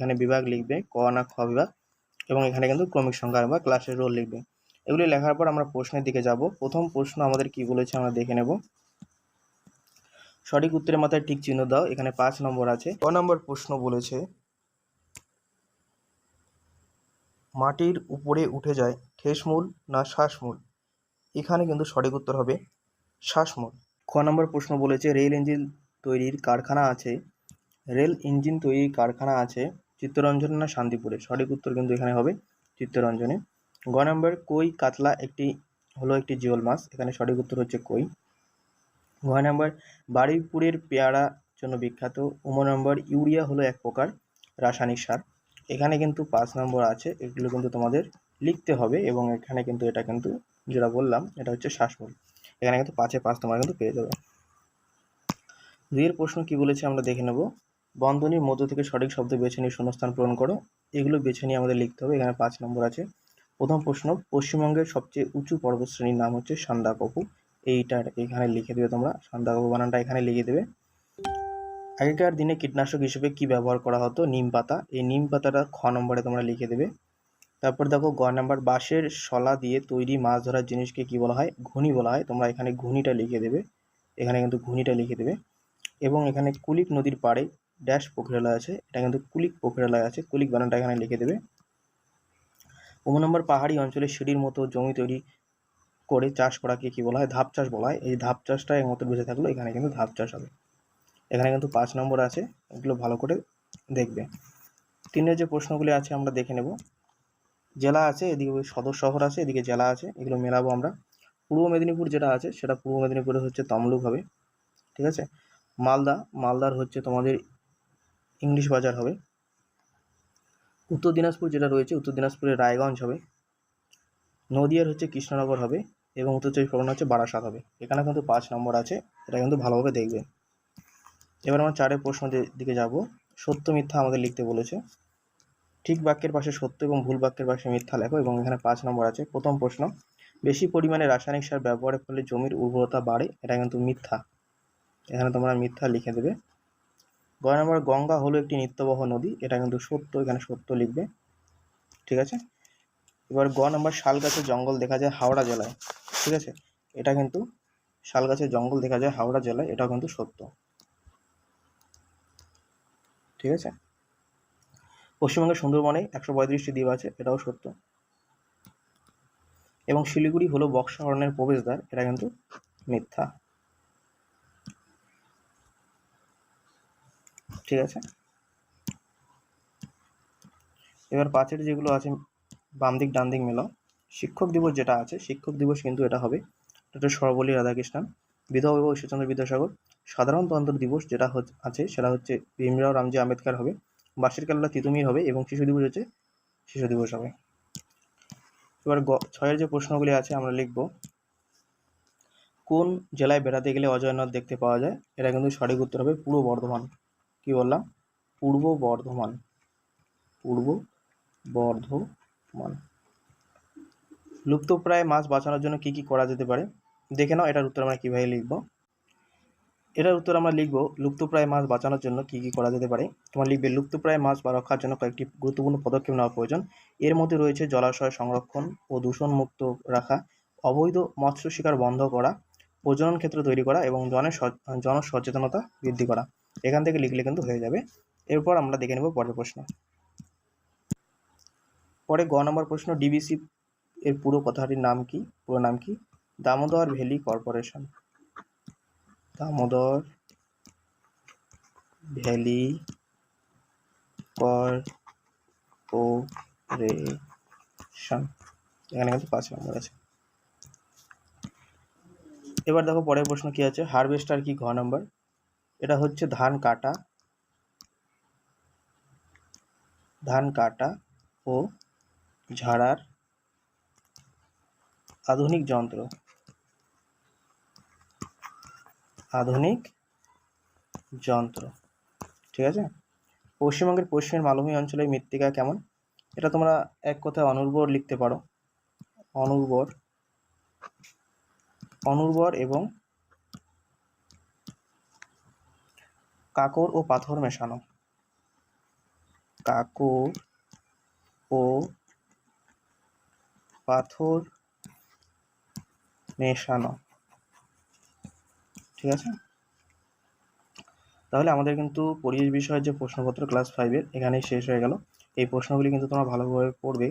এখানে বিভাগ লিখবে, ক না খ বিভাগ, এবং এখানে কিন্তু ক্রমিক সংখ্যা বা ক্লাসের রোল লিখবে। এগুলি লেখার পর আমরা প্রশ্নের দিকে যাব। প্রথম প্রশ্ন আমাদের কি বলেছে আমরা দেখে নেব। সঠিক উত্তরের মাথায় টিক চিহ্ন দাও। এখানে 5 নম্বর আছে। ক নম্বর প্রশ্ন বলেছে মাটির উপরে উঠে যায় ঠেসমূল না শ্বাসমূল। এখানে কিন্তু সঠিক উত্তর হবে শ্বাসমূল। খ নম্বর প্রশ্ন বলেছে রেল ইঞ্জিন তৈরির কারখানা আছে চিত্তরঞ্জন না শান্তিপুরে। সঠিক উত্তর কিন্তু এখানে হবে চিত্তরঞ্জনে। গ নম্বর কই কাতলা একটি জিওল মাছ। এখানে সঠিক উত্তর হচ্ছে কই। ঘ নম্বর বারুইপুরের পেয়ারা জন্য বিখ্যাত। নম্বর ইউরিয়া হলো এক প্রকার রাসায়নিক সার। এখানে কিন্তু 5 নম্বর আছে, এগুলো কিন্তু তোমাদের লিখতে হবে, এবং এখানে কিন্তু এটা কিন্তু যেটা বললাম এটা হচ্ছে শ্বাসমূল। এখানে কিন্তু 5-এ 5 তোমরা কিন্তু পেয়ে যাবে। 2 প্রশ্ন কি বলেছে আমরা দেখে নেব। বন্ধনীর মধ্য থেকে সঠিক শব্দ বেছে নিয়ে শূন্যস্থান পূরণ করো। এগুলো বেছে নিয়ে আমাদের লিখতে হবে। এখানে 5 নম্বর আছে। প্রথম প্রশ্ন পশ্চিমবঙ্গের সবচেয়ে উঁচু পর্বতশ্রেণীর নাম হচ্ছে সান্দাকফু। এইটা এখানে লিখে দেবে তোমরা, সান্দাকফু বানানটা এখানে লিখে দেবে। আগেকার দিনে কীটনাশক হিসেবে কি ব্যবহার করা হতো? নিম পাতা। এই নিম পাতাটা খ নম্বরে তোমরা লিখে দেবে। তারপর দেখো গ নাম্বার বাঁশের শলা দিয়ে তৈরি মাছ ধরার জিনিসকে কি বলা হয়? ঘুনি বলা হয়। তোমরা এখানে ঘুনিটা লিখে দেবে, এখানে কিন্তু ঘুনিটা লিখে দেবে। এবং এখানে কুলিক নদীর পাড়ে ড্যাশ পোখরালয় আছে, এটা কিন্তু কুলিক পোখরালয় আছে, কুলিক বানানটা এখানে লিখে দেবে। নম্বর পাহাড়ি অঞ্চলে সিঁড়ির মতো জমি তৈরি করে চাষ করাকে কি বলা হয়? ধাপ চাষ বলা হয়। এই ধাপ চাষটা এর মতো বেঁচে থাকলো, এখানে কিন্তু ধাপ চাষ হবে। এখানে কিন্তু 5 নম্বর আছে, এগুলো ভালো করে দেখবে। 3 যে প্রশ্নগুলি আছে আমরা দেখে নেব। জেলা আছে, এদিকে সদর শহর আছে, এদিকে জেলা আছে, এগুলো মেলাবো আমরা। পূর্ব মেদিনীপুর যেটা আছে সেটা পূর্ব মেদিনীপুরে হচ্ছে তমলুক হবে, ঠিক আছে। মালদার হচ্ছে তোমাদের ইংলিশ বাজার হবে। উত্তর দিনাজপুর যেটা রয়েছে উত্তর দিনাজপুরে রায়গঞ্জ হবে। নদিয়ার হচ্ছে কৃষ্ণনগর হবে, এবং উত্তর চব্বিশ পরগনা হচ্ছে বারাসাত হবে। এখানে কিন্তু 5 নম্বর আছে, এটা কিন্তু ভালোভাবে দেখবে। এবার আমরা 4 প্রশ্ন দিকে যাব। সত্য মিথ্যা আমাদের লিখতে বলেছে। ঠিক বাক্যের পাশে সত্য এবং ভুল বাক্যের পাশে মিথ্যা লেখো, এবং এখানে 5 নম্বর আছে। প্রথম প্রশ্ন বেশি পরিমাণে রাসায়নিক সার ব্যবহারের ফলে জমির উর্বরতা বাড়ে, এটা কিন্তু মিথ্যা। এখানে তোমরা মিথ্যা লিখে দেবে। গ নম্বর গঙ্গা হলো একটি নিত্যবহ নদী, এটা কিন্তু সত্য, এখানে সত্য লিখবে, ঠিক আছে। এবার গ নম্বর শাল গাছের জঙ্গল দেখা যায় হাওড়া জেলায়, ঠিক আছে। এটা কিন্তু শাল গাছের জঙ্গল দেখা যায় হাওড়া জেলায়, এটাও কিন্তু সত্য, ঠিক আছে। পশ্চিমবঙ্গের সুন্দরবনে 135টি দ্বীপ আছে, এটাও সত্য। এবং শিলিগুড়ি হলো বক্সা হরণের প্রবেশদ্বার, এটা কিন্তু মিথ্যা, ঠিক আছে। এবার 5 যেগুলো আছে বাম দিক ডান দিক মেলাও। শিক্ষক দিবস যেটা আছে, শিক্ষক দিবস কিন্তু এটা হবে, এটা সর্বপল্লী রাধাকৃষ্ণন। বিধবা বিভূতি ঈশ্বরচন্দ্র বিদ্যাসাগর। সাধারণতন্ত্র দিবস যেটা আছে সেটা হচ্ছে ভীমরাও রামজি আম্বেদকর হবে। বাঁশের কেল্লা তিতুমির হবে, এবং শিশু দিবস হচ্ছে শিশু দিবস হবে। এবার 6 যে প্রশ্নগুলি আছে আমরা লিখব। কোন জেলায় বেড়াতে গেলে অজয় নদ দেখতে পাওয়া যায়? এটা কিন্তু সঠিক উত্তর হবে পূর্ব বর্ধমান। কি বললাম? পূর্ব বর্ধমান। লুপ্তপ্রায় মাছ বাঁচানোর জন্য কি কি করা যেতে পারে? দেখে নাও এটার উত্তর আমরা কিভাবে লিখব। এটার উত্তর আমরা লিখব লুপ্তপ্রায় মাছ বাঁচানোর জন্য কি কি করা যেতে পারে। তোমরা লিখবে লুপ্তপ্রায় মাছ বা রক্ষার জন্য কয়েকটি গুরুত্বপূর্ণ পদক্ষেপ নেওয়া প্রয়োজন। এর মধ্যে রয়েছে জলাশয় সংরক্ষণ ও দূষণমুক্ত রাখা, অবৈধ মৎস্য শিকার বন্ধ করা, প্রজনন ক্ষেত্র তৈরি করা, এবং জনসচেতনতা বৃদ্ধি করা। এখান থেকে লিখলে কিন্তু হয়ে যাবে। এরপর আমরা দেখে নেব পরের প্রশ্ন। পরে গ নম্বর প্রশ্ন ডিবিসি এর পুরো নাম কি? Damodar valley corporation. Damodar valley corporation. এখানে কিন্তু 5 নম্বর আছে। এবার দেখো পরের প্রশ্ন কি আছে। হারভেস্টার কি? ঘ নম্বর। এটা হচ্ছে ধান কাটা ও ঝাড়ার আধুনিক যন্ত্র, ঠিক আছে। পশ্চিমবঙ্গের পশ্চিমের মালভূমি অঞ্চলের মৃত্তিকা কেমন? এটা তোমরা এক কথায় অনুর্বর লিখতে পারো। অনুর্বর এবং কাঁকর ও পাথর মেশানো। কাকর ও পাথর মেশানো। ঠিক আছে, তাহলে আমাদের কিন্তু পরিবেশ বিষয়ের যে প্রশ্নপত্র ক্লাস 5-এর এখানেই শেষ হয়ে গেল। এই প্রশ্নগুলি কিন্তু তোমরা ভালোভাবে পড়বে,